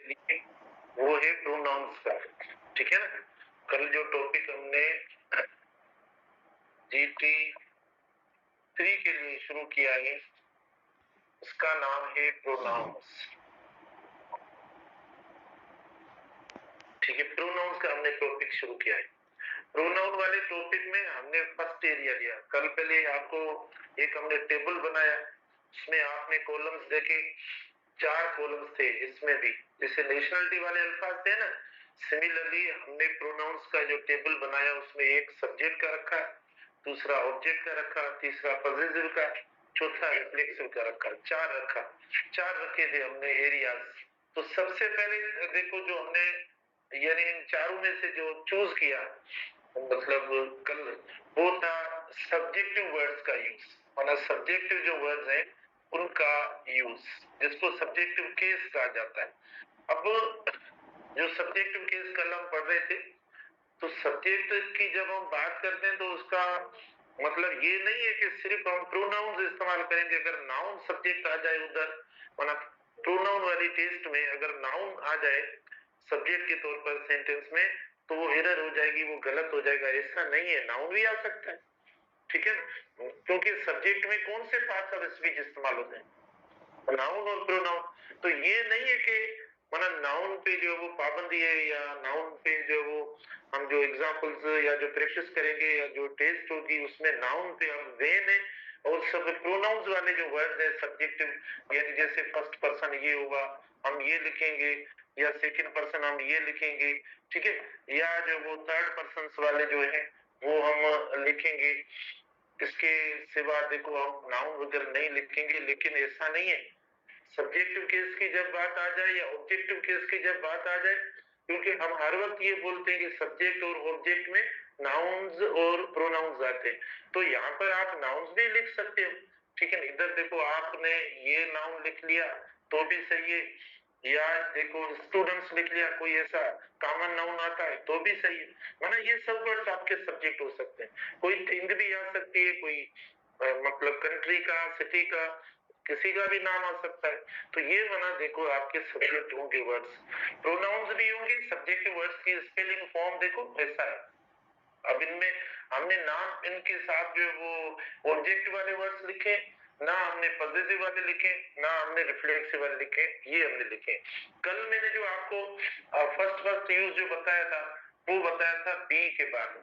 लिए वो है प्रोनाउंस का। ठीक है ना, कल जो टॉपिक हमने GT 3 के लिए शुरू किया है उसका नाम है प्रोनाउंस। ठीक है, प्रोनाउंस का हमने टॉपिक शुरू किया है। प्रोनाउन वाले टॉपिक में हमने फर्स्ट एरिया लिया। कल पहले आपको एक हमने टेबल बनाया, इसमें आपने कॉलम्स देखे, 4 कॉलम्स थे इसमें भी, जैसे नेशनलिटी वाले अल्फाज थे ना, सिमिलरली हमने प्रोनाउंस का जो टेबल बनाया उसमें एक सब्जेक्ट का रखा, दूसरा ऑब्जेक्ट का रखा, तीसरा पॉसेसिव का, चौथा रिफ्लेक्सिव का रखा, 4 रखा, 4 रखे थे हमने एरियाज। तो सबसे पहले देखो जो हमने यानी इन चारों में से जो चूज किया, मतलब कल, वो था सब्जेक्टिव वर्ड्स का यूज, मतलब सब्जेक्टिव जो वर्ड्स हैं उनका यूज, जिसको सब्जेक्टिव केस कहा जाता है। अब जो सब्जेक्टिव केस कल हम पढ़ रहे थे, तो सब्जेक्ट की जब हम बात करते हैं तो उसका मतलब ये नहीं है कि सिर्फ हम प्रोनाउंस इस्तेमाल करेंगे। अगर नाउन सब्जेक्ट आ जाए उधर, मतलब प्रोनाउन वाली टेस्ट में अगर नाउन आ जाए सब्जेक्ट के तौर पर सेंटेंस में, तो वो एरर हो जाएगी, वो गलत हो जाएगा। ऐसा नहीं है, नाउन भी आ सकता है। ठीक है, क्योंकि सब्जेक्ट में कौन से पार्ट्स ऑफ स्पीच इस्तेमाल होते हैं, नाउन और प्रोनाउन। तो ये नहीं है कि मतलब नाउन पे जो वो पाबंदी है, या नाउन पे जो वो हम जो एग्जांपल्स या जो प्रैक्टिस करेंगे या जो टेस्ट होगी उसमें नाउन पे हम वेन है, और सब प्रोनाउंस वाले जो वर्ड है सब्जेक्टिव, यानी जैसे फर्स्ट पर्सन ये होगा हम ये लिखेंगे, या सेकंड पर्सन हम ये लिखेंगे। ठीक है, या जो वो थर्ड पर्सन वाले जो है वो हम लिखेंगे। इसके सिवा देखो हम नाउन वगैरह नहीं लिखेंगे। लेकिन ऐसा नहीं है, सब्जेक्टिव केस की जब बात आ जाए या ऑब्जेक्टिव केस की जब बात आ जाए, क्योंकि हम हर वक्त ये बोलते हैं कि सब्जेक्ट और ऑब्जेक्ट में नाउन्स और प्रोनाउंस आते हैं, तो यहाँ पर आप नाउन्स भी लिख सकते हो। ठीक है, इधर देखो आपने ये नाउन लिख लिया तो भी सही है, या देखो स्टूडेंट्स लिख लिया, कोई ऐसा कॉमन नाउन आता है तो भी सही है। मतलब ये सब वर्ड्स आपके सब्जेक्ट हो सकते हैं। कोई थिंग भी आ सकती है, कोई मतलब कंट्री का, सिटी का, किसी का भी नाम आ सकता है। तो ये बना देखो आपके सब्जेक्ट होंगे वर्ड्स, प्रोनाउंस भी होंगे, सब्जेक्ट वर्ड्स की स्पेलिंग फॉर्म देखो ऐसा है। अब इनमें हमने नाम इनके साथ जो वो ऑब्जेक्ट वाले वर्ड्स लिखे, ना हमने पॉजिटिव वाले लिखे, ना हमने रिफ्लेक्सिव वाले लिखे, ये हमने लिखे। कल मैंने जो आपको फर्स्ट यूज जो बताया था, वो बताया था बी के बाद।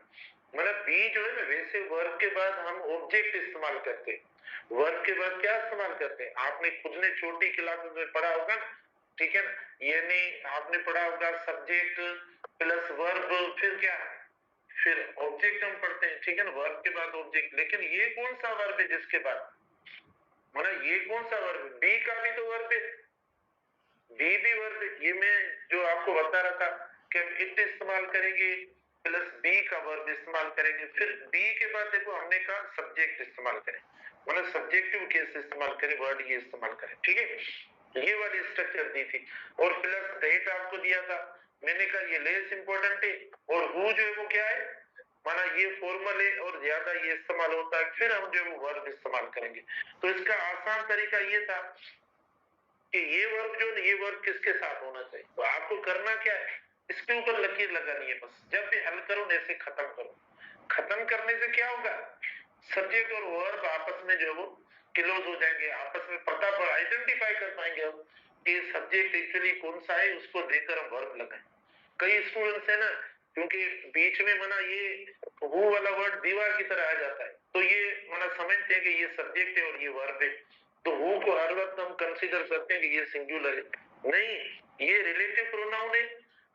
मतलब बी जो है ना, वैसे वर्ब के बाद हम ऑब्जेक्ट इस्तेमाल करते हैं। वर्ब के बाद क्या इस्तेमाल करते हैं, आपने खुद ने छोटी क्लासेस में पढ़ा होगा ना। ठीक है ना, यानी आपने पढ़ा होगा सब्जेक्ट प्लस वर्ब, फिर क्या, फिर ऑब्जेक्ट हम पढ़ते हैं। ठीक है ना, वर्ब के बाद ऑब्जेक्ट। लेकिन ये कौन सा वर्ब है जिसके बाद, मतलब ये कौन सा वर्ब है, बी का भी तो वर्ब है, बी भी वर्ब है। ये मैं जो आपको बता रहा था कि हम इट इस्तेमाल करेंगे प्लस बी का वर्ब इस्तेमाल करेंगे, फिर बी के बाद देखो हमने कहा सब्जेक्ट इस्तेमाल करें, मतलब सब्जेक्टिव केस इस्तेमाल करें, वर्ड ये इस्तेमाल करें। ठीक है, ये वाली स्ट्रक्चर दी थी। और प्लस डेट आपको दिया था, मैंने कहा ये लेस इंपॉर्टेंट है, और हु जो है वो क्या है, माना ये फॉर्मल है और ज्यादा ये इस्तेमाल होता है, फिर हम जो है वो वर्ब इस्तेमाल करेंगे। तो इसका आसान तरीका ये था कि ये वर्ब जो ये वर्ब किसके साथ होना चाहिए। तो आपको करना क्या है, इसके ऊपर लकीर लगानी है बस। जब भी हल करो ऐसे खत्म करो। खत्म करने से क्या होगा, सब्जेक्ट और वर्ब आपस में जो है वो क्लोज हो जाएंगे, आपस में पता पर आइडेंटिफाई कर पाएंगे हम कि सब्जेक्ट एक्चुअली कौन सा है, उसको देखकर हम वर्ब लगाएं। कई स्टूडेंट्स है ना, क्योंकि बीच में मना ये वो वाला वर्ड दीवार की तरह आ जाता है, तो ये मना समझते हैं कि ये सब्जेक्ट है और ये वर्ब है, तो वो को हर वक्त हम कंसीडर करते हैं कि ये सिंगुलर है। नहीं, ये रिलेटिव प्रोनाउन है।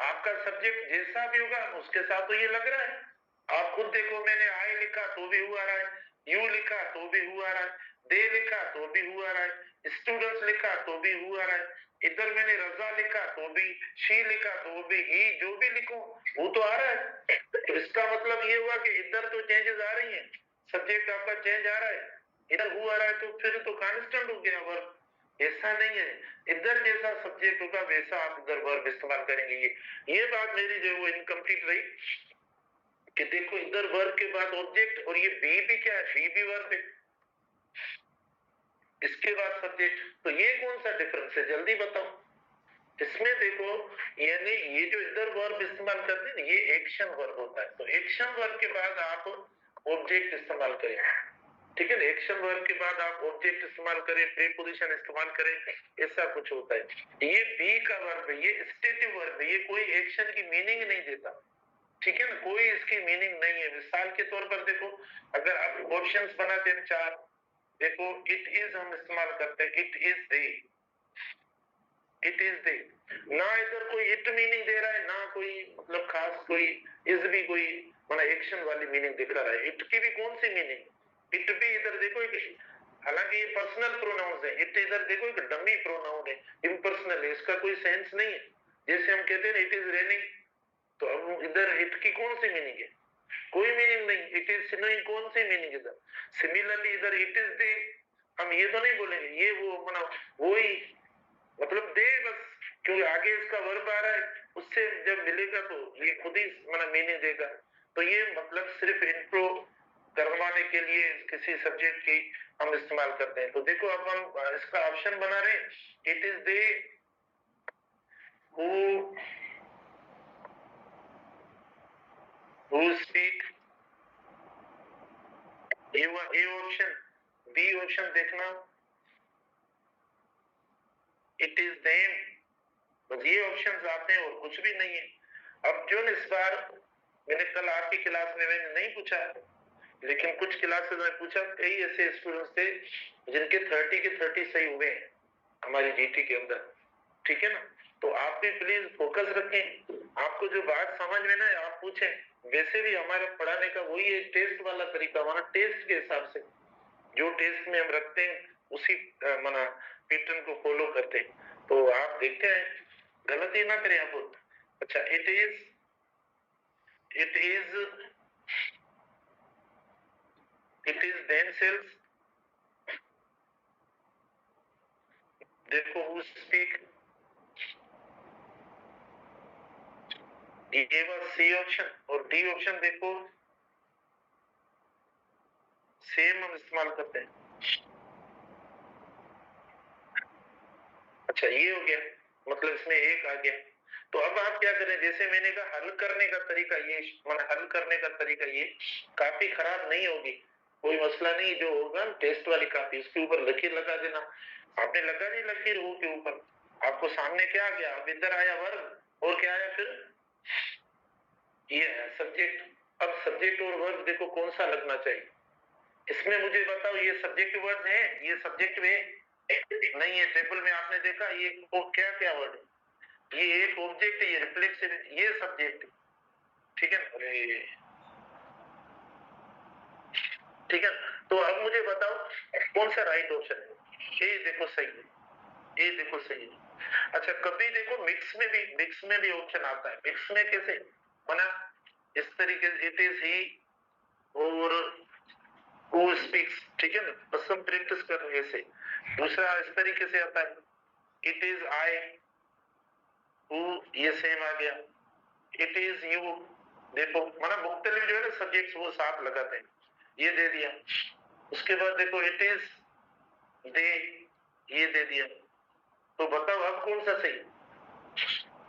आपका सब्जेक्ट जैसा भी होगा उसके साथ तो ये लग रहा है। आप खुद देखो, मैंने आई लिखा तो भी हुआ रहा है, यू लिखा तो भी हुआ रहा है, दे लिखा तो भी हुआ रहा है, स्टूडेंट्स लिखा तो भी हुआ रहा है, इधर मैंने रजा लिखा तो भी, शी लिखा तो भी, ही, जो भी लिखो वो तो आ रहा है। तो इसका मतलब ये हुआ कि इधर तो चेंजेस आ रही हैं, सब्जेक्ट आपका चेंज आ रहा है, इधर हुआ रहा है, तो फिर तो कांस्टेंट हो गया वर्ब। ऐसा नहीं है, इधर जैसा सब्जेक्ट होगा वैसा आप इधर वर्ब इस्तेमाल करेंगे। ये बात मेरी जो वो इनकम्प्लीट रही कि देखो इधर वर्ब के बाद ऑब्जेक्ट, और ये बी भी क्या है, बी भी वर्ब है, इसके बाद सब्जेक्ट। तो ये कौन सा डिफरेंस है, जल्दी बताओ। इसमें देखो, यानी ये जो इधर वर्ब इस्तेमाल करते हैं ये एक्शन वर्ब होता है, तो एक्शन वर्ब के बाद आप ऑब्जेक्ट इस्तेमाल करें, ठीक है ना। एक्शन वर्ब के बाद आप ऑब्जेक्ट इस्तेमाल करें, प्रीपोजिशन इस्तेमाल करें, ऐसा कुछ होता है। ये बी का वर्ब है, ये स्टेटिव वर्ब है, ये कोई एक्शन की मीनिंग नहीं देता, ठीक है ना, कोई इसकी मीनिंग नहीं है। मिसाल के तौर पर देखो, अगर आप ऑप्शंस बनाते हैं 4, देखो इट इज हम इस्तेमाल करते हैं, it is they, it is दे, ना इधर कोई इट मीनिंग दे रहा है, ना कोई मतलब खास कोई इज भी कोई मतलब एक्शन वाली मीनिंग दिखा रहा है। इट की भी कौन सी मीनिंग, इट भी इधर देखो एक, हालांकि ये पर्सनल प्रोनाउंस है, इट इधर देखो एक डमी प्रोनाउन है, इम्पर्सनल है, इसका कोई सेंस नहीं है। जैसे हम कहते हैं इट इज रेनिंग, तो अब इधर इट की कौन सी मीनिंग है, कोई मीनिंग नहीं, इट इज नहीं, कौन सी मीनिंग इधर। सिमिलरली इधर इट इज दे, हम ये तो नहीं बोलेंगे ये वो मतलब वही मतलब दे बस, क्योंकि आगे इसका वर्ब आ रहा है, उससे जब मिलेगा तो ये खुद ही मतलब मीनिंग देगा। तो ये मतलब सिर्फ इंट्रो करवाने के लिए किसी सब्जेक्ट की हम इस्तेमाल करते हैं। तो देखो अब हम इसका ऑप्शन बना रहे हैं, it is they who speak, A option, B option देखना इट इज देम, बस ये ऑप्शंस आते हैं और कुछ भी नहीं है। अब जो इस बार मैंने कल आपकी क्लास में मैंने नहीं पूछा, लेकिन कुछ क्लासेस में पूछा, कई ऐसे स्टूडेंट्स थे जिनके 30 के 30 सही हुए हैं हमारी जीटी के अंदर, ठीक है ना। तो आप भी प्लीज फोकस रखें, आपको जो बात समझ में ना आप पूछें। वैसे भी हमारे पढ़ाने का वही है, टेस्ट वाला तरीका, हमारा टेस्ट के हिसाब से जो टेस्ट में हम रखते हैं उसी माना पैटर्न को फॉलो करते हैं। तो आप देखते हैं गलती ना करें आप। अच्छा, इट इज themselves, देखो who speak, ये बस सी ऑप्शन और डी ऑप्शन देखो सेम हम इस्तेमाल करते हैं। अच्छा ये हो गया, मतलब इसमें एक आ गया। तो अब आप क्या करें, जैसे मैंने कहा हल करने का तरीका ये, मतलब हल करने का तरीका ये, काफी खराब नहीं होगी, कोई मसला नहीं, जो होगा टेस्ट वाली कापी उसके ऊपर लकीर लगा देना। आपने लगा दी लकीर वो के ऊपर, आपको सामने क्या आ गया, अब इधर आया वर्ब और क्या आया फिर ये है सब्जेक्ट। अब सब्जेक्ट और वर्ब देखो कौन सा लगना चाहिए, इसमें मुझे बताओ, ये सब्जेक्ट वर्ड है, ये सब्जेक्ट में नहीं है। टेबल में आपने देखा ये क्या क्या वर्ड है, ये एक ऑब्जेक्ट है, ये रिफ्लेक्सिव है, ये सब्जेक्ट, ठीक है ना। अरे ठीक है, तो अब मुझे बताओ कौन सा राइट ऑप्शन है। ये देखो सही है, ये देखो सही है। अच्छा कभी देखो मिक्स में भी ऑप्शन आता है, मिक्स में कैसे बना, इस तरीके से इट इज ही और हु स्पीक्स, ठीक है ना, बस हम प्रैक्टिस कर रहे हैं। दूसरा इस तरीके से आता है, इट इज आई हु, ये सेम आ गया। इट इज यू, देखो माना मुख्तलिफ जो है ना सब्जेक्ट्स वो साथ लगाते हैं, ये दे दिया। उसके बाद देखो इट इज दे, ये दे दिया। तो बताओ अब कौन सा सही,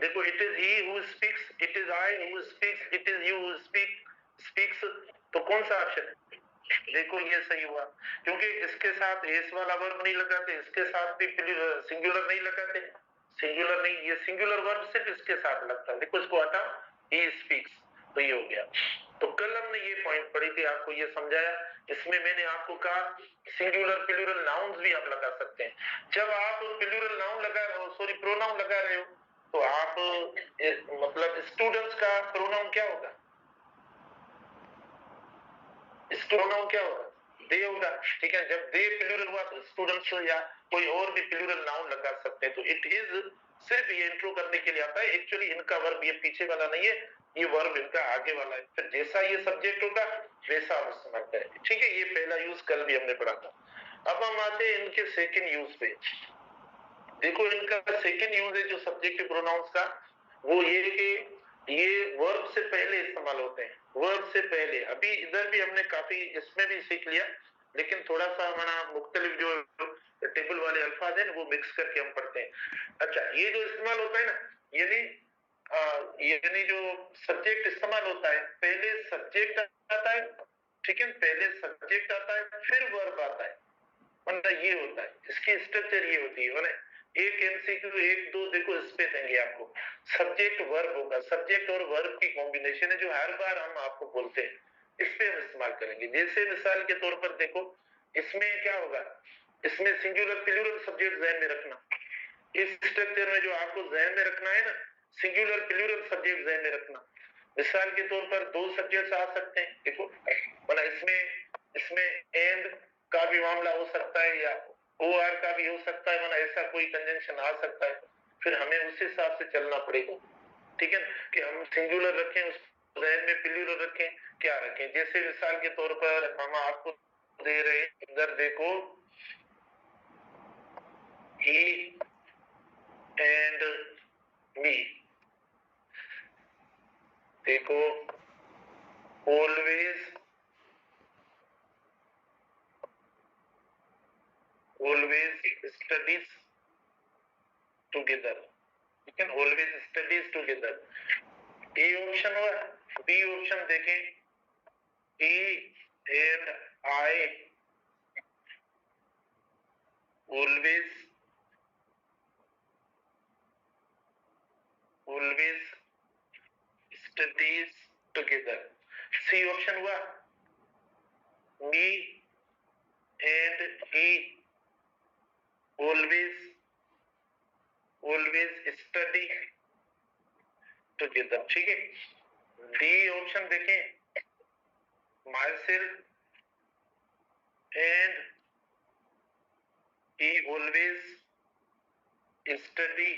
देखो it is he who speaks, it is I who speaks, it is you who speaks, तो कौन सा ऑप्शन है, देखो ये सही हुआ, क्योंकि इसके साथ एस वाला वर्ब नहीं लगाते, इसके साथ भी सिंगुलर नहीं लगाते, सिंगुलर नहीं, ये सिंगुलर वर्ब सिर्फ इसके साथ लगता है। देखो इसको हटा, ही स्पीक्स, तो ये हो गया। तो कल हमने ये पॉइंट पढ़ी थी, आपको ये समझाया, इसमें मैंने आपको कहा सिंगुलर प्लूरल नाउन्स भी आप लगा सकते हैं। जब आप प्लूरल नाउन लगा रहे हो, सॉरी प्रोनाउन लगा रहे हो, तो आप मतलब स्टूडेंट्स का प्रोनाउन क्या होगा, प्रोनाउन क्या होगा, दे होगा, ठीक है। जब दे प्लूरल हुआ तो स्टूडेंट्स या कोई और भी प्लूरल नाउन लगा सकते हैं। तो इट इज सिर्फ ये इंट्रो करने के लिए आता है, एक्चुअली इनका वर्ब ये पीछे वाला नहीं है, ये वर्ब इनका आगे वाला है, फिर जैसा ये सब्जेक्ट होगा वैसा हम इस्तेमाल करेंगे, ठीक है। ये पहला यूज कल भी हमने पढ़ा था। अब हम आते हैं इनके सेकंड यूज पे। देखो इनका सेकंड यूज है जो सब्जेक्टिव प्रोनाउंस का, वो ये कि ये वर्ब से पहले इस्तेमाल होते हैं, वर्ब से पहले। अभी इधर भी हमने काफी इसमें भी सीख लिया, लेकिन थोड़ा सा हमारा मुख्तलिफ जो टेबल वाले अल्फाज है ना वो मिक्स करके हम पढ़ते हैं। अच्छा, ये जो इस्तेमाल होता है ना, यानी यानी जो सब्जेक्ट इस्तेमाल होता है, पहले सब्जेक्ट आता है, ठीक है, पहले सब्जेक्ट आता है फिर वर्ब आता है, मतलब ये होता है, इसकी स्ट्रक्चर ये होती है। मैंने एक एमसीक्यू एक दो देखो इस पे देंगे आपको, सब्जेक्ट वर्ब होगा, सब्जेक्ट और वर्ब की कॉम्बिनेशन है जो हर बार हम आपको बोलते हैं, इस पे हम इस्तेमाल करेंगे। जैसे मिसाल के तौर पर देखो, इसमें क्या होगा, इसमें सिंगुलर प्लूरल सब्जेक्ट जहन में रखना, इस स्ट्रक्चर में जो आपको जहन में रखना है ना, सिंगुलर प्लूरल सब्जेक्ट जहन में रखना। मिसाल के तौर पर दो सब्जेक्ट्स आ सकते हैं, देखो मतलब इसमें इसमें एंड का भी मामला हो सकता है या ओ आर का भी हो सकता है, मतलब ऐसा कोई कंजंक्शन आ सकता है, फिर हमें उस हिसाब से चलना पड़ेगा, ठीक है, कि हम सिंगुलर रखें, उस जहन में प्लूरल रखें, क्या रखें। जैसे मिसाल के तौर पर हम आपको दे रहे, इधर देखो, ही एंड मी, देखो, ऑलवेज स्टडीज टुगेदर, ठीक है, always studies together. A option हुआ, बी ऑप्शन देखें, he and I always studies together। C option हुआ, me and he always study together, ठीक है। डी ऑप्शन देखें, myself and he always study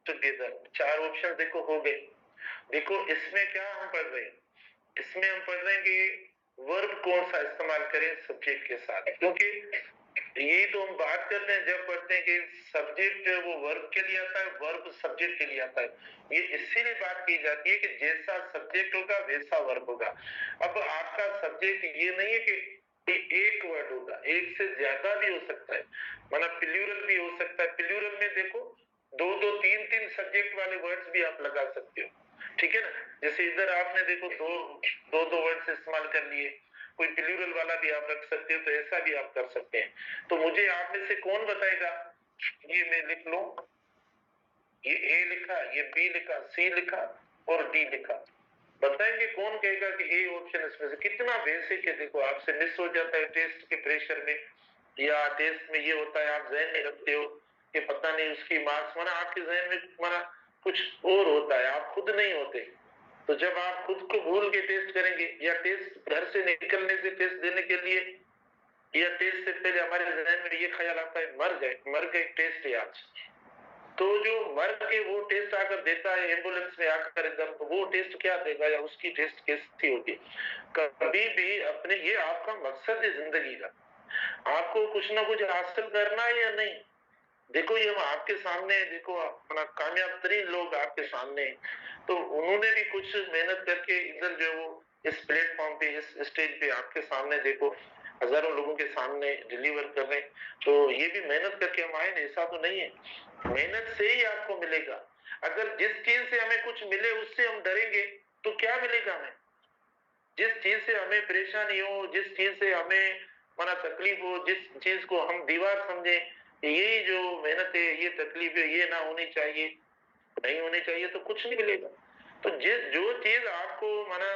together। चार option देखो हो गए। देखो इसमें क्या हम पढ़ रहे हैं, इसमें हम पढ़ रहे हैं कि वर्ब कौन सा इस्तेमाल करें सब्जेक्ट के साथ, क्योंकि यही तो हम बात करते हैं जब पढ़ते हैं कि सब्जेक्ट वो वर्ब के लिए आता है, वर्ब सब्जेक्ट के लिए आता है। ये इसीलिए बात की जाती है कि जैसा सब्जेक्ट होगा वैसा वर्ब होगा। अब आपका सब्जेक्ट ये नहीं है कि एक वर्ड होगा, एक से ज्यादा भी हो सकता है, मतलब प्लूरल भी हो सकता है। प्लूरल में देखो दो दो तीन तीन सब्जेक्ट वाले वर्ड्स भी आप लगा सकते हो, ठीक है ना। जैसे इधर आपने देखो दो दो वर्ड्स इस्तेमाल कर लिए, कोई प्लूरल वाला भी आप रख सकते हो, तो ऐसा भी आप कर सकते हैं। तो मुझे आप में से कौन बताएगा, ये मैं लिख लूं, ये ए लिखा, ये बी लिखा, सी लिखा और डी लिखा, बताएंगे कौन कहेगा कि ए ऑप्शन इसमें से कितना बेसिक है। देखो आपसे मिस हो जाता है टेस्ट के प्रेशर में, या टेस्ट में ये होता है आप जहन में रखते हो कि पता नहीं उसकी मार्क्स, माना आपके जहन में माना कुछ और होता है, आप खुद नहीं होते। तो जब आप खुद को भूल के टेस्ट करेंगे, या टेस्ट घर से निकलने से टेस्ट देने के लिए, या टेस्ट से पहले हमारे जहन में ये ख्याल आता है मर गए टेस्ट है आज, तो जो मर के वो टेस्ट आकर देता है एम्बुलेंस में आकर एकदम, तो वो टेस्ट क्या देगा या उसकी टेस्ट कैसी होगी। कभी भी अपने, ये आपका मकसद है जिंदगी का, आपको कुछ ना कुछ हासिल करना है या नहीं। देखो ये हम आपके सामने, देखो अपना कामयाब तरीन लोग आपके सामने, तो उन्होंने भी कुछ मेहनत करके इधर जो वो इस प्लेटफॉर्म पे, इस स्टेज पे आपके सामने देखो हजारों लोगों के सामने डिलीवर कर रहे हैं। तो ये भी मेहनत करके हम आए ना, ऐसा तो नहीं है, मेहनत से ही आपको मिलेगा। अगर जिस चीज से हमें कुछ मिले उससे हम डरेंगे तो क्या मिलेगा हमें। जिस चीज से हमें परेशानी हो, जिस चीज से हमें माना तकलीफ हो, जिस चीज को हम दीवार समझे, ये जो मेहनत है, ये तकलीफ है, ये ना होनी चाहिए, नहीं होनी चाहिए, तो कुछ नहीं मिलेगा। तो जिस जो चीज आपको माना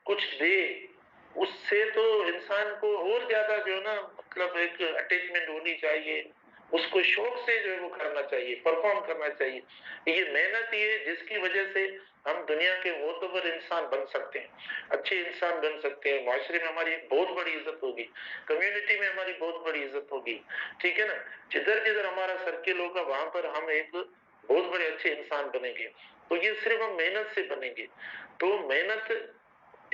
कुछ दे, उससे तो इंसान को और ज्यादा जो है ना, मतलब एक अटैचमेंट होनी चाहिए, उसको शौक से जो है वो करना चाहिए, परफॉर्म करना चाहिए। ये मेहनत ही है जिसकी वजह से हम दुनिया के मोतबर इंसान बन सकते हैं, अच्छे इंसान बन सकते हैं, माशरे में हमारी एक बहुत बड़ी इज्जत होगी, कम्युनिटी में हमारी बहुत बड़ी इज्जत होगी, ठीक है ना। जिधर जिधर हमारा सर्किल होगा वहां पर हम एक बहुत बड़े अच्छे इंसान बनेंगे। तो ये सिर्फ हम मेहनत से बनेंगे। तो मेहनत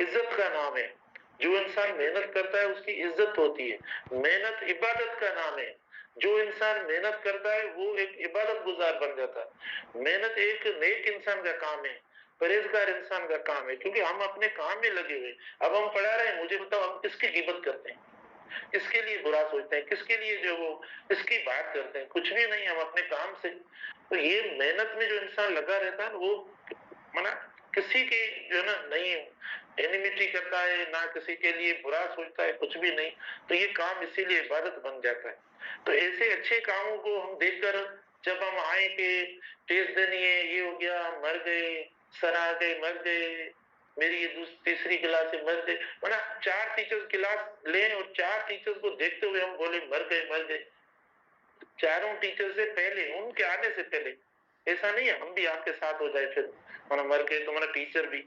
इज्जत का नाम है, जो इंसान मेहनत करता है उसकी इज्जत होती है। मेहनत इबादत का नाम है, जो इंसान मेहनत करता है वो एक इबादत गुजार बन जाता है। मेहनत एक नेक इंसान का काम है, परहेजगार इंसान का काम है, क्योंकि हम अपने काम में लगे हुए। अब हम पढ़ा रहे हैं, मुझे बताओ हम किसकी गिबत करते हैं, किसके लिए बुरा सोचते हैं, किसके लिए जो वो इसकी बात करते हैं, कुछ भी नहीं, हम अपने काम से। तो ये मेहनत में जो इंसान लगा रहता है वो माना किसी की जो है ना नहीं एनिमिटी करता है, ना किसी के लिए बुरा सोचता है, कुछ भी नहीं। तो ये काम इसीलिए इबादत बन जाता है। तो ऐसे अच्छे कामों को हम देखकर जब हम आए कि टेस्ट देनी है, ये हो गया, मर गए, सर आ गए, मर गए, मेरी ये तीसरी क्लास से मर गए, माना 4 टीचर्स क्लास लें और 4 टीचर्स को देखते हुए हम बोले मर गए मर गए, चारों टीचर से पहले, उनके आने से पहले। ऐसा नहीं है हम भी आपके साथ हो जाए फिर माना मर गए तो माना टीचर भी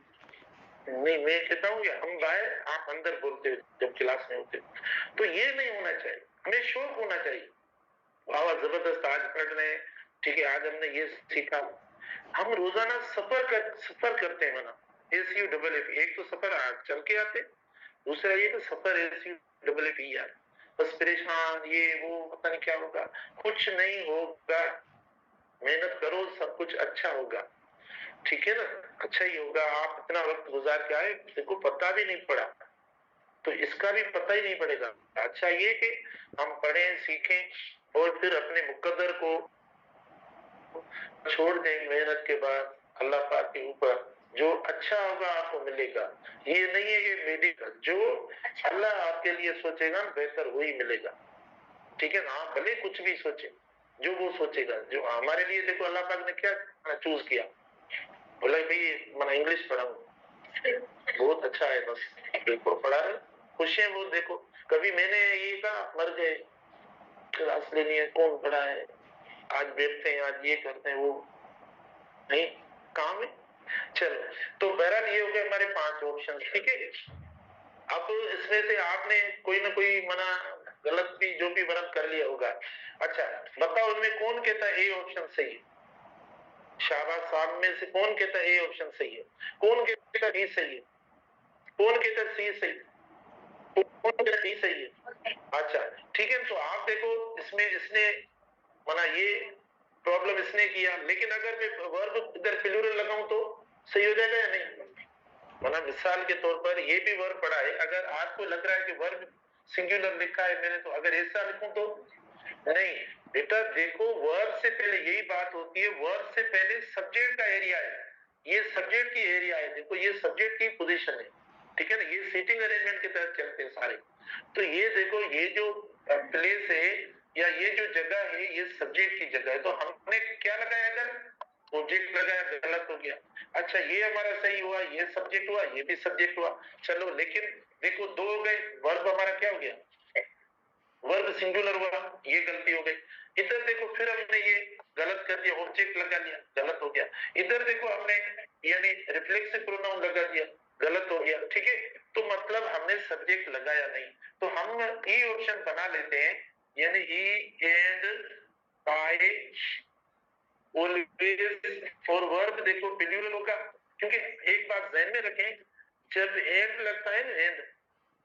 नहीं। मैं कहता हूँ हम बाहर आप अंदर बोलते हो जब क्लास में होते। तो ये नहीं होना चाहिए, हमें शौक होना चाहिए। वाह जबरदस्त, आज पढ़ रहे हैं, ठीक है, आज हमने ये सीखा। हम रोजाना सफर करते हैं माना SUFF, एक तो सफर चल के आते, दूसरा ये कि सफर SUFF यार, बस परेशान, ये वो पता नहीं क्या होगा, कुछ नहीं होगा, मेहनत करो सब कुछ अच्छा होगा, ठीक है ना, अच्छा ही होगा। आप इतना वक्त गुजार के आए, देखो पता भी नहीं पड़ा, तो इसका भी पता ही नहीं पड़ेगा। अच्छा ये कि हम पढ़ें सीखें और फिर अपने मुकद्दर को छोड़ दें मेहनत के बाद अल्लाह पाक के ऊपर, जो अच्छा होगा आपको मिलेगा। ये नहीं है कि मेडिकल जो अल्लाह आपके लिए सोचेगा बेहतर वही मिलेगा, ठीक है ना। आप भले कुछ भी सोचे, जो वो सोचेगा, जो हमारे लिए देखो अल्लाह पाक ने क्या चूज किया, बोला भाई मैं इंग्लिश पढ़ाऊं, बहुत अच्छा है, बस देखो पढ़ा है, खुश है वो। देखो कभी मैंने ये कहा मर गए, क्लास लेनी है, कौन पढ़ा है, आज बैठते हैं, आज ये करते हैं, वो नहीं, काम है। चलो, तो बहरहाल ये हो गए हमारे 5 ऑप्शन, ठीक है। अब इसमें से आपने कोई ना कोई मना गलत भी जो भी वर्णन कर लिया होगा। अच्छा बताओ इनमें कौन कहता है ए ऑप्शन सही है? शाबाश, साहब में से कौन कहता है ए ऑप्शन सही है, कौन कहता है बी सही है, कौन कहता है सी सही, कौन कहता है डी सही है? अच्छा ठीक है, तो आप देखो इसमें इसने माना ये प्रॉब्लम इसने किया, लेकिन अगर मैं वर्ब इधर प्लूरल लगाऊं तो सही हो जाएगा या नहीं? माना मिसाल के तौर पर ये भी वर्ब पड़ा है, अगर आपको लग रहा है कि वर्ब सिंगुलर लिखा है मैंने, तो अगर ऐसा लिखूं तो नहीं। बेटा देखो वर्ब से पहले यही बात होती है, वर्ब से पहले सब्जेक्ट का एरिया है, ये सब्जेक्ट की एरिया है, देखो ये सब्जेक्ट की पोजीशन है, ठीक है ना, ये सीटिंग अरेंजमेंट के तहत चलते हैं सारे। तो ये देखो ये जो प्लेस है या ये जो जगह है ये सब्जेक्ट की जगह है, तो हमने क्या लगाया, अगर ऑब्जेक्ट लगाया गलत हो गया। अच्छा ये हमारा सही हुआ, ये सब्जेक्ट हुआ, ये भी सब्जेक्ट हुआ, चलो। लेकिन देखो 2 हो गए, वर्ब हमारा क्या हो गया, वर्ब सिंगुलर हुआ, ये गलती हो गई। इधर देखो फिर हमने ये गलत कर दिया, ऑब्जेक्ट लगा लिया, गलत हो गया। इधर देखो हमने यानी रिफ्लेक्सिव प्रोनाउन लगा दिया, गलत हो गया, ठीक है। तो मतलब हमने सब्जेक्ट लगाया नहीं, तो हम ई ऑप्शन बना लेते हैं, यानी ई एंड बाय ऑलवेज। और वर्ब देखो प्लूरल होगा, क्योंकि एक बात ध्यान में रखें, जब एंड लगता है ना एंड,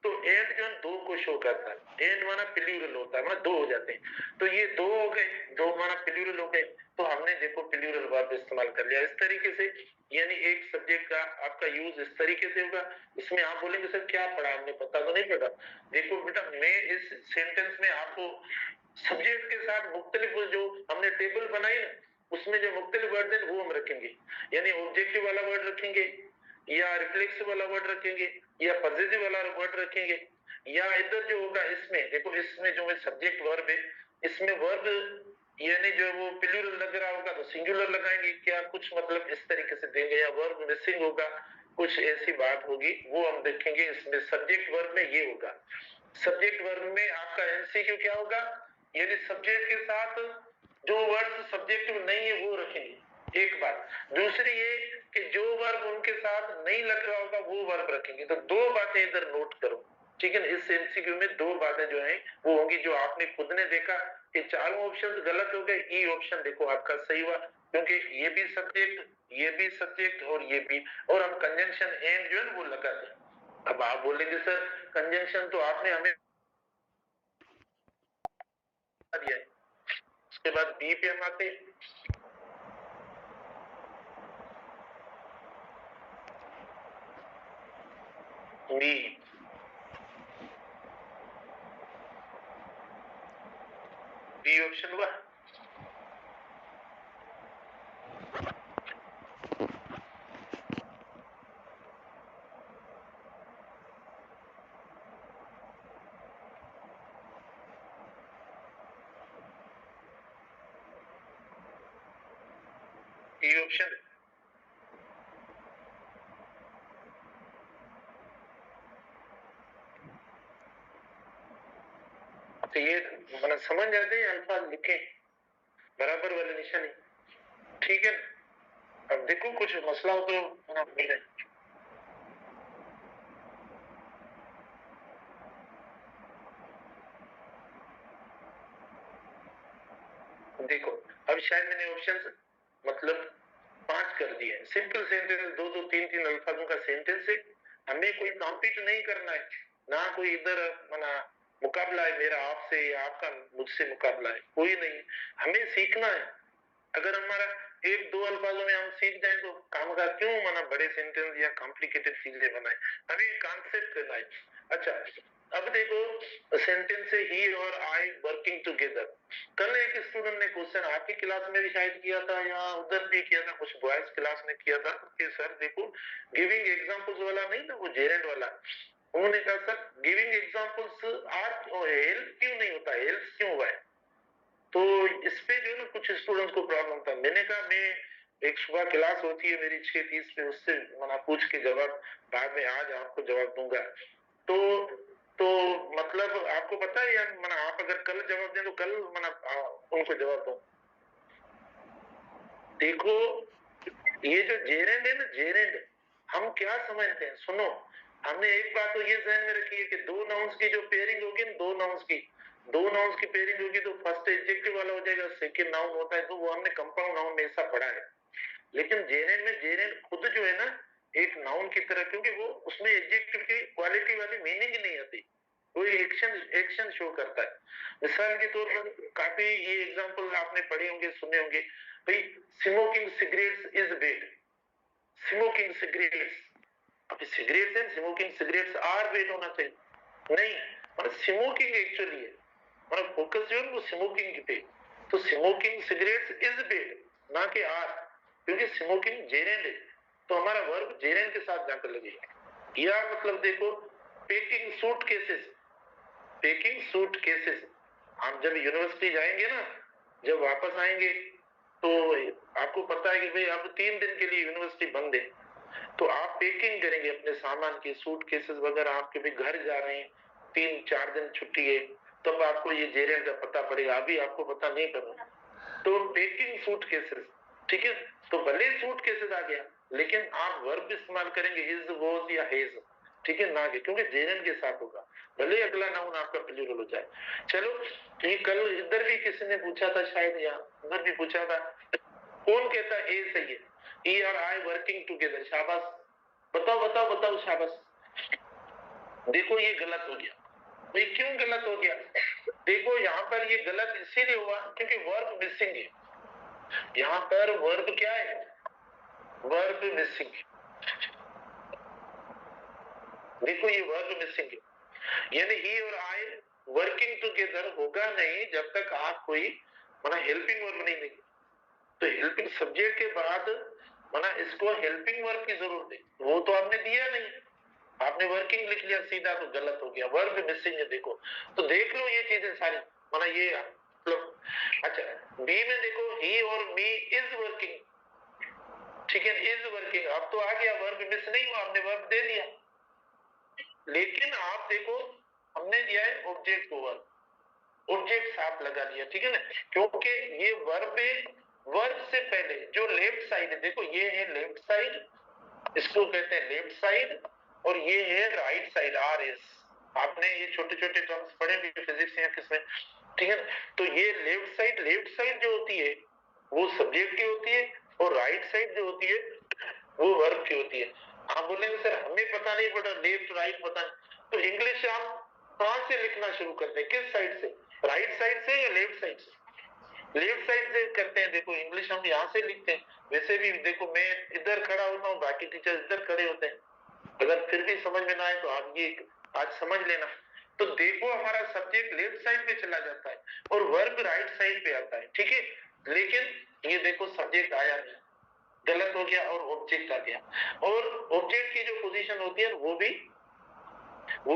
तो एंड जो है 2 को शो करता है, एंड माना प्लूरल होता है, मतलब 2 हो जाते हैं। तो ये 2 हो गए, 2 माना प्लूरल हो गए, तो हमने देखो प्लूरल वर्ब इस्तेमाल कर लिया इस तरीके से। यानी एक सब्जेक्ट का आपका यूज इस तरीके से होगा। इसमें आप बोलेंगे सर क्या पढ़ा हमने, पता तो नहीं पढ़ा। देखो बेटा मैं इस सेंटेंस में आपको सब्जेक्ट के साथ मुख्तलिफ जो हमने टेबल बनाई ना, उसमें जो मुख्तलिफ वर्ड है वो हम रखेंगे, यानी ऑब्जेक्टिव वाला वर्ड रखेंगे, या रिफ्लेक्सिव वाला वर्ड रखेंगे, या पॉजिटिव वाला वर्ड रखेंगे, या इधर जो होगा इसमें देखो इसमें जो सब्जेक्ट वर्ब है, इसमें वर्ब यानी जो वो प्लूरल लग रहा होगा तो सिंगुलर लगाएंगे क्या, कुछ मतलब इस तरीके से देंगे, या वर्ब मिसिंग होगा, कुछ ऐसी बात होगी वो हम देखेंगे। इसमें सब्जेक्ट वर्ब में ये होगा, सब्जेक्ट वर्ब में आपका एमसीक्यू क्या होगा, यानी सब्जेक्ट के साथ जो वर्ड सब्जेक्ट में नहीं है वो रखेंगे, एक बात। दूसरी ये कि जो वर्ब उनके साथ नहीं लग रहा होगा वो वर्ब रखेंगे। तो 2 बातें इधर नोट करो, ठीक है ना। इस एमसीक्यू में 2 बातें जो हैं वो होंगी, जो आपने खुद ने देखा कि चारों ऑप्शन गलत हो गए, ई ऑप्शन देखो आपका सही हुआ, क्योंकि ये भी सब्जेक्ट, ये भी सब्जेक्ट और ये भी, और हम कंजंक्शन एंड जो है वो लगा दें। अब आप बोलेंगे सर कंजंक्शन तो आपने हमें दिया है, उसके बाद बी पे हम आते हैं। बी बी ऑप्शन हुआ। B option. तो ये मतलब समझ जाते हैं, अल्फाज लिखे बराबर वाले निशानी, ठीक है। अब देखो कुछ मसला हो तो बोले। देखो अब शायद मैंने ऑप्शन मतलब 5 कर दिए हैं। सिंपल सेंटेंस, दो दो तीन तीन अल्फाजों का सेंटेंस है। हमें कोई कॉम्पीट नहीं करना है, ना कोई इधर मना मुकाबला है मेरा आपसे या आपका मुझसे मुकाबला है, कोई नहीं। हमें सीखना है। अगर हमारा एक दो अल्फाजों में हम सीख जाए तो काम का क्यों मना बड़े सेंटेंस या कॉम्प्लिकेटेड चीजें बनाए। हमें कॉन्सेप्ट करना है। अच्छा अब देखो सेंटेंस है ही और आई वर्किंग टुगेदर। कल एक स्टूडेंट ने क्वेश्चन आपकी क्लास में भी शायद किया था या उधर भी किया था, कुछ बॉयज क्लास में किया था कि सर देखो गिविंग एग्जांपल्स वाला नहीं था वो जेरेंट वाला। उन्होंने कहा sir giving examples are help क्यों नहीं होता, हेल्प क्यों हुआ है। तो इस पे जो है ना कुछ स्टूडेंट्स को प्रॉब्लम था। मैंने कहा मैं एक सुबह क्लास होती है मेरी 6:30 पे, उससे मना पूछ के जवाब बाद में आज आपको जवाब दूंगा। तो तो मतलब आपको पता है यार मना आप अगर कल जवाब दें तो कल मना उनको जवाब दो। देखो ये जो जेरेंड है ना जेरेंड, हम क्या समझते हैं सुनो, हमने एक बात तो ये ध्यान में रखी है कि दो नाउन्स की जो पेयरिंग होगी ना, दो नाउन्स की पेयरिंग होगी तो फर्स्ट एडजेक्टिव वाला हो जाएगा, सेकंड नाउन होता है तो वो हमने कंपाउंड नाउन में ऐसा पढ़ा है। लेकिन जेरेंड में जेरेंड खुद जो है ना एक नाउन की तरह, क्योंकि वो उसमें एडजेक्टिव की क्वालिटी वाली मीनिंग नहीं आती, कोई एक्शन एक्शन शो करता है। मिसाल के तौर पर काफी ये एग्जांपल आपने पढ़े होंगे सुने होंगे, भाई smoking cigarettes is bad, smoking cigarettes, अभी cigarettes and smoking cigarettes are bad होना चाहिए नहीं, मतलब स्मोकिंग एक्चुअली है, मतलब फोकस जो है वो स्मोकिंग पे। तो स्मोकिंग सिगरेट्स इज बैड ना कि आर, क्योंकि स्मोकिंग जेरेंड है तो हमारा वर्ब जेरेंड के साथ जाकर लगेगा। या मतलब देखो packing suit cases, packing suit cases, हम जब यूनिवर्सिटी जाएंगे ना, जब वापस आएंगे तो आपको पता है कि भाई अब 3 दिन के लिए यूनिवर्सिटी बंद है, तो आप पैकिंग करेंगे अपने सामान की, सूट केसेस वगैरह, आपके भी घर जा रहे हैं 3-4 दिन छुट्टी है, तब आपको ये जेरेंड का पता पड़ेगा, अभी आपको पता नहीं पड़ा। तो पैकिंग सूट केसेस, ठीक है। तो भले सूट केसेस आ गया लेकिन आप वर्ब इस्तेमाल करेंगे इज वॉज या हेज, ठीक है ना, क्योंकि जेरेंड के साथ होगा, भले अगला नाउन आपका प्लूरल हो जाए। चलो ये कल इधर भी किसी ने पूछा था शायद या उधर भी पूछा था, कौन कहता है ए सही है, ही और आई वर्किंग टुगेदर, शाबाश, बताओ बताओ बताओ शाबाश। देखो ये गलत हो गया, ये क्यों गलत हो गया, देखो यहाँ पर ये गलत इसीलिए हुआ क्योंकि वर्ब मिसिंग है, यहाँ पर वर्ब क्या है, वर्ब मिसिंग है। देखो ये वर्ब मिसिंग है, यानी ही और आई वर्किंग टुगेदर होगा नहीं जब तक आप कोई माना हेल्पिंग वर्ब नहीं देंगे। तो हेल्पिंग सब्जेक्ट के बाद माना इसको हेल्पिंग वर्ब की जरूरत है, वो तो आपने दिया नहीं, आपने वर्किंग लिख लिया सीधा तो गलत हो गया, वर्ब मिसिंग है। देखो तो देख लो ये चीजें सारी, माना ये मतलब अच्छा बी में देखो ही और मी इज वर्किंग, ठीक है, इज वर्किंग, अब तो आ गया, वर्ब मिस नहीं हुआ, हमने वर्ब दे दिया। लेकिन आप देखो हमने दिया है ऑब्जेक्ट को वर्ब, ऑब्जेक्ट साथ लगा दिया, ठीक है ना, क्योंकि ये वर्ब वर्ब से पहले जो लेफ्ट साइड है, देखो ये है लेफ्ट साइड, इसको कहते हैं लेफ्ट साइड, और ये है राइट साइड आर एस, आपने ये छोटे छोटे टर्म्स पढ़े भी फिजिक्स या किसमें, ठीक है। तो ये लेफ्ट साइड जो होती है वो सब्जेक्ट की होती है और राइट साइड जो होती है वो वर्ब की होती है। आप बोलेंगे सर हमें पता नहीं पड़ा लेफ्ट राइट पता नहीं, तो इंग्लिश आप कहां से लिखना शुरू करते हैं, किस साइड से, राइट साइड से या लेफ्ट साइड से, लेफ्ट साइड से करते हैं। देखो इंग्लिश हम यहाँ से लिखते हैं, वैसे भी देखो मैं इधर खड़ा होता हूँ, बाकी टीचर इधर खड़े होते हैं, अगर फिर भी समझ में ना आए तो आप ये आज समझ लेना। तो देखो हमारा सब्जेक्ट लेफ्ट साइड पे चला जाता है और वर्ब राइट साइड पे आता है, ठीक है। लेकिन ये देखो सब्जेक्ट आया नहीं, गलत हो गया और ऑब्जेक्ट आ गया। और ऑब्जेक्ट की जो पोजीशन होती है वो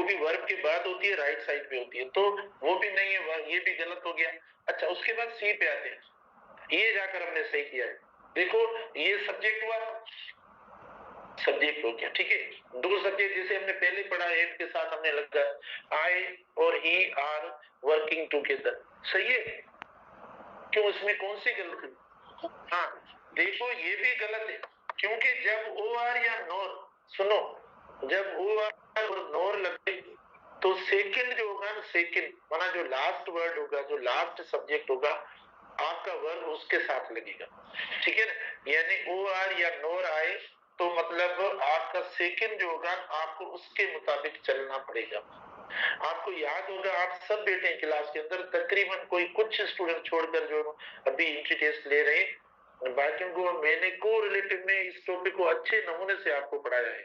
भी वर्ब के बाद होती है, राइट साइड पे होती है, तो वो भी नहीं है, ये भी गलत हो गया। अच्छा, उसके बाद सी पे आते हैं, ये जाकर हमने सही किया है। देखो ये सब्जेक्ट हुआ, सब्जेक्ट हो गया, ठीक है। दो सब्जेक्ट जैसे हमने पहले पढ़ा, एम के साथ हमने लगा आई और ही आर वर्किंग टुगेदर, सही है। क्यों, इसमें कौन सी गलत है? हाँ देखो ये भी गलत है, क्योंकि जब ओ आर या नोर, सुनो, जब ओ आर और नोर लगे तो सेकंड जो होगा ना, सेकंड माना जो लास्ट वर्ड होगा, जो लास्ट सब्जेक्ट होगा, आपका वर्ब उसके साथ लगेगा, ठीक है ना। यानी ओ आर या नोर आए तो मतलब आपका सेकंड जो होगा आपको उसके मुताबिक चलना पड़ेगा। आपको याद होगा, आप सब बैठे हैं क्लास के अंदर, तकरीबन कोई कुछ स्टूडेंट छोड़कर जो अभी एंट्री टेस्ट ले रहे हैं, बाकियों को मैंने कोरिलेटिव में इस टॉपिक को अच्छे नमूने से आपको पढ़ाया है।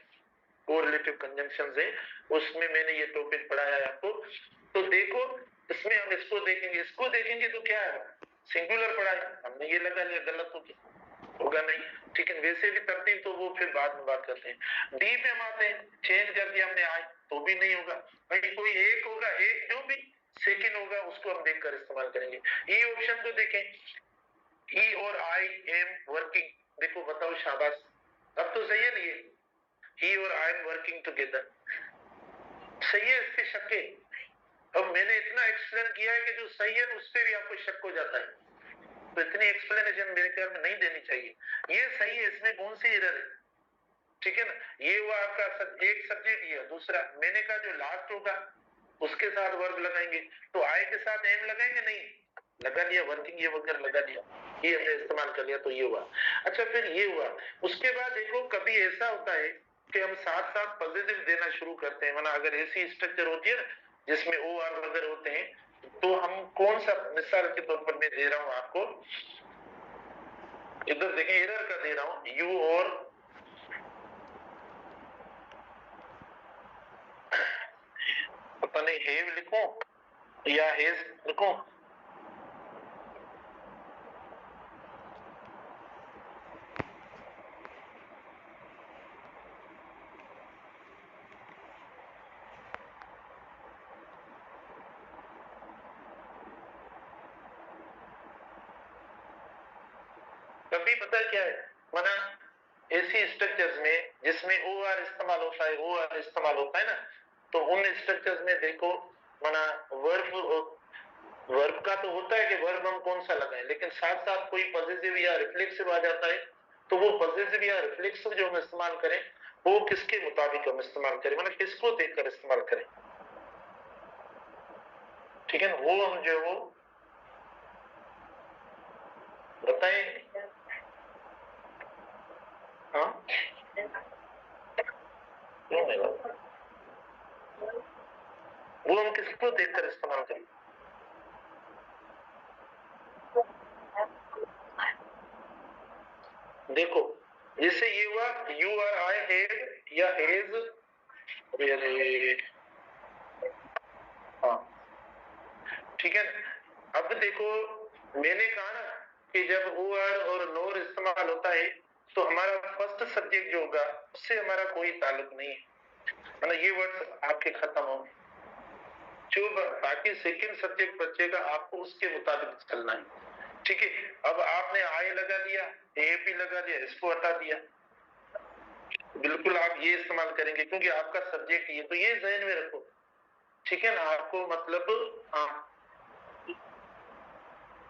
कोरिलेटिव कंजंक्शंस है, उसमें मैंने ये टॉपिक पढ़ाया है आपको। तो देखो इसमें हम इसको देखेंगे तो क्या है, सिंगुलर पढ़ा है हमने, ये लगा लिया, गलत होगा नहीं, ठीक है। वैसे भी तरतीब तो वो फिर बाद में बात करते हैं। डी पे हम आते हैं, चेंज कर दिया हमने आई, तो भी नहीं होगा भाई, कोई एक होगा, एक जो भी सेकंड होगा उसको हम देखकर इस्तेमाल करेंगे। ई ऑप्शन को देखें, ई और आई एम वर्किंग, देखो बताओ, शाबाश, अब तो सही है ना, ये ही और आई एम वर्किंग टुगेदर, सही है, इसके शक है। अब मैंने इतना एक्सप्लेन किया है कि जो सही है उस पे भी आपको शक हो जाता है, तो इतनी एक्सप्लेनेशन मेरे ख्याल में नहीं देनी चाहिए। ये सही है, इसमें कौन सी एरर है, ठीक है ना। ये हुआ आपका एक सब्जेक्ट, ये दूसरा मैंने कहा जो लास्ट होगा उसके साथ वर्ब लगाएंगे, तो आई के साथ एम लगाएंगे, नहीं लगा दिया, वर्किंग ये वगैरह लगा दिया, ये हमने इस्तेमाल कर लिया, तो ये हुआ। अच्छा फिर ये हुआ, उसके बाद देखो कभी ऐसा होता है कि हम साथ साथ पॉजिटिव देना शुरू करते हैं, माना अगर ऐसी स्ट्रक्चर होती है ना जिसमें ओ आर वगैरह होते हैं, तो हम कौन सा, मिसाल के तौर पर मैं दे रहा हूं आपको, इधर देखें, एरर का दे रहा हूं, यू और पता नहीं हेव लिखूं या हेज लिखूं, कभी पता क्या है, माना ऐसी स्ट्रक्चर्स में जिसमें ओ आर इस्तेमाल होता है, ओ आर इस्तेमाल होता है ना, तो उन स्ट्रक्चर्स में देखो, माना वर्ब का तो होता है कि वर्ब हम कौन सा लगाएं, लेकिन साथ साथ कोई पॉजिटिव या रिफ्लेक्सिव आ जाता है, तो वो पॉजिटिव या रिफ्लेक्सिव जो हम इस्तेमाल करें वो किसके मुताबिक हम इस्तेमाल करें, मतलब किसको देखकर इस्तेमाल करें, ठीक है ना, वो हम जो वो बताएं। हाँ क्यों नहीं, वो हम किसको देखकर इस्तेमाल करें, देखो जैसे ये हुआ, यू आर आई हैड या हैज, हाँ ठीक है ना। अब देखो मैंने कहा ना कि जब ओ आर और नोर इस्तेमाल होता है तो हमारा फर्स्ट सब्जेक्ट जो होगा उससे हमारा कोई ताल्लुक नहीं है, मतलब ये वर्ड आपके खत्म हो, जो बाकी सेकंड सब्जेक्ट बचेगा आपको उसके मुताबिक चलना है, ठीक है। अब आपने आई लगा दिया, ए भी लगा दिया, इसको हटा दिया, बिल्कुल आप ये इस्तेमाल करेंगे क्योंकि आपका सब्जेक्ट ये, तो ये ज़हन में रखो, ठीक है ना, आपको मतलब हाँ।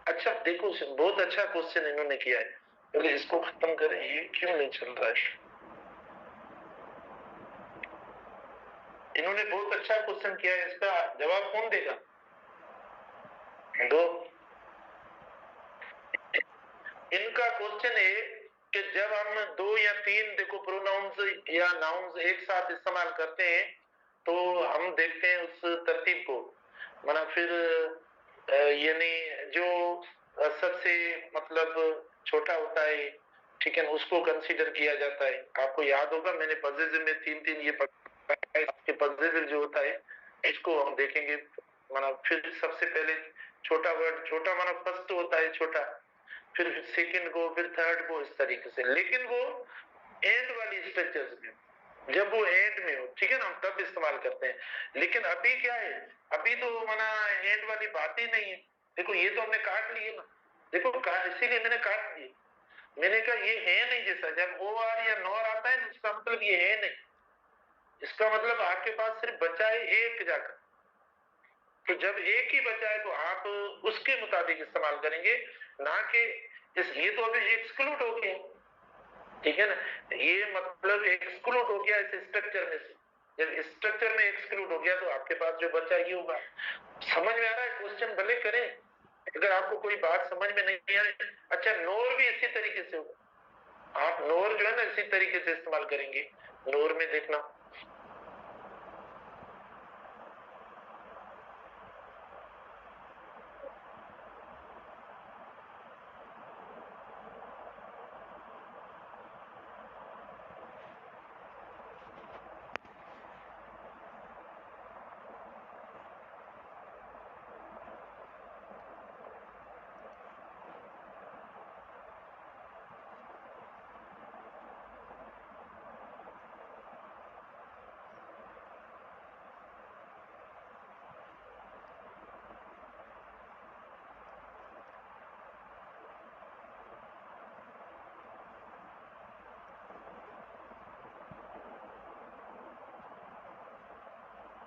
अच्छा देखो बहुत अच्छा क्वेश्चन इन्होंने किया है, पहले इसको खत्म करें, ये क्यों नहीं चल रहा है, इन्होंने बहुत अच्छा क्वेश्चन किया है, इसका जवाब कौन देगा, दो। इनका क्वेश्चन है कि जब हम दो या तीन देखो प्रोनाउंस या नाउन्स एक साथ इस्तेमाल करते हैं तो हम देखते हैं उस तरतीब को, माना फिर यानी जो सबसे मतलब छोटा होता है, ठीक है, उसको कंसीडर किया जाता है। आपको याद होगा मैंने पॉजिटिव में तीन तीन ये पॉजिटिव जो होता है इसको हम देखेंगे। मतलब फिर सबसे पहले छोटा वर्ड, छोटा माना फर्स्ट होता है छोटा, फिर सेकंड को, फिर थर्ड को, इस तरीके से। लेकिन वो एंड वाली स्ट्रक्चर्स में, जब वो एंड में हो, ठीक है ना, हम तब इस्तेमाल करते हैं। लेकिन अभी क्या है, अभी तो माना एंड वाली बात ही नहीं है। देखो ये तो हमने काट लिए ना, देखो इसीलिए मैंने काट दिए। मैंने कहा ये है नहीं, जैसा जब ओ आर या नॉर आता है, इसका मतलब ये है नहीं, इसका मतलब आपके पास सिर्फ बचा है एक जाकर। तो जब एक ही बचा है तो आप उसके मुताबिक इस्तेमाल करेंगे, ना कि ये तो अभी एक्सक्लूड हो गया, ठीक है ना, ये मतलब एक्सक्लूड हो गया इस स्ट्रक्चर में से। जब स्ट्रक्चर में एक्सक्लूड हो गया तो आपके पास जो बचा ये होगा। समझ में आ रहा है? क्वेश्चन भले करें, अगर आपको कोई बात समझ में नहीं आ रही। अच्छा, नोर भी इसी तरीके से होगा, आप नोर जो है ना इसी तरीके से इस्तेमाल करेंगे। नोर में देखना,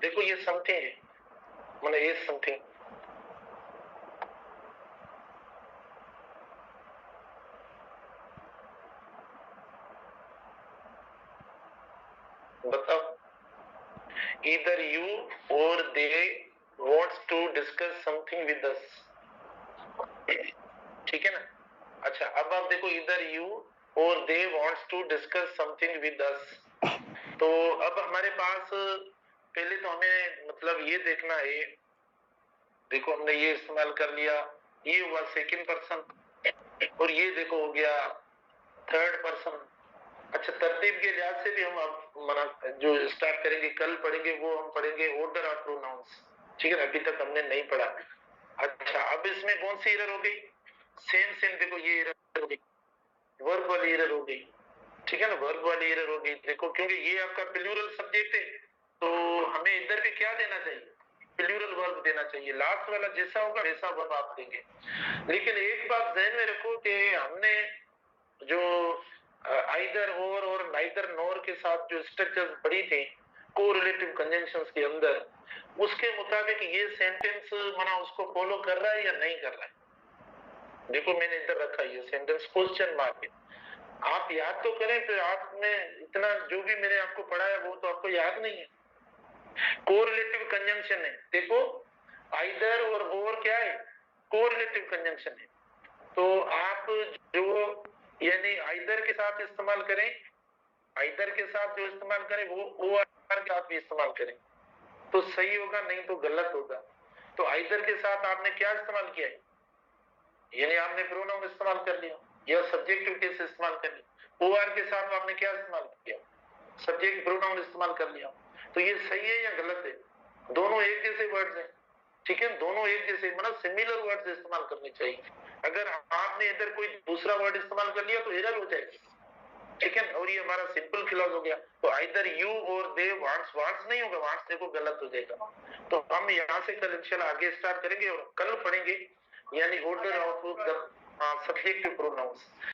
देखो ये समथिंग है, मतलब ये समथिंग, बताओ। Either you or they wants to discuss something with us, ठीक है ना। अच्छा, अब आप देखो, either you or they wants to discuss something with us। तो अब हमारे पास पहले तो हमें मतलब ये देखना है, देखो हमने ये इस्तेमाल कर लिया, ये हुआ सेकंड पर्सन, और ये देखो हो गया थर्ड पर्सन। अच्छा, तरतीब के लिहाज से भी हम अब मना जो स्टार्ट करेंगे, कल पढ़ेंगे, वो हम पढ़ेंगे ऑर्डर ऑफ प्रोनाउंस, ठीक है ना, अभी तक हमने नहीं पढ़ा। अच्छा, अब इसमें कौन सी एरर हो गई? सेम सेम, देखो ये एरर हो गई, वर्ब वाली एरर हो गई, ठीक है ना, वर्ब वाली एरर हो गई। देखो क्योंकि ये आपका प्लूरल सब्जेक्ट है, तो हमें इधर पे क्या देना चाहिए? प्लूरल वर्ब देना चाहिए। लास्ट वाला जैसा होगा वैसा वर्ब आप देंगे। लेकिन एक बात ध्यान में रखो कि हमने जो आइदर और नाइदर नॉर के साथ जो स्ट्रक्चर्स पढ़ी थी कोरिलेटिव कंजंक्शंस के अंदर, उसके मुताबिक ये सेंटेंस माना उसको फॉलो कर रहा है या नहीं कर रहा है। देखो मैंने इधर रखा ये सेंटेंस क्वेश्चन मार्क है, आप याद तो करें, फिर आपने इतना जो भी मैंने आपको पढ़ाया वो तो आपको याद नहीं है। कोरिलेटिव कंजंक्शन है, देखो आइदर और क्या है? कोरिलेटिव कंजंक्शन है। तो आप जो यानी आइदर के साथ इस्तेमाल करें, आइदर के साथ जो इस्तेमाल करें वो ओ आर के साथ भी इस्तेमाल करें तो सही होगा, नहीं तो गलत होगा। तो आइदर के साथ आपने क्या इस्तेमाल किया है, यानी आपने प्रोनाउन इस्तेमाल कर लिया या सब्जेक्टिव केस इस्तेमाल कर लिया। ओ आर के साथ आपने क्या इस्तेमाल किया? सब्जेक्ट प्रोनाउन इस्तेमाल कर लिया। तो ये सही है या गलत है? दोनों एक जैसे वर्ड्स हैं, ठीक है, दोनों एक जैसे मतलब सिमिलर वर्ड्स इस्तेमाल करने चाहिए। अगर आपने इधर कोई दूसरा वर्ड इस्तेमाल कर लिया तो एरर हो जाएगी, ठीक है, और ये हमारा सिंपल क्लॉज हो गया। तो आइदर यू और दे वांट्स, वांट्स नहीं होगा, वांट्स देखो गलत हो जाएगा। तो हम यहाँ से कल इंशाल्लाह आगे स्टार्ट करेंगे और कल पढ़ेंगे यानी order of the subjective pronounce.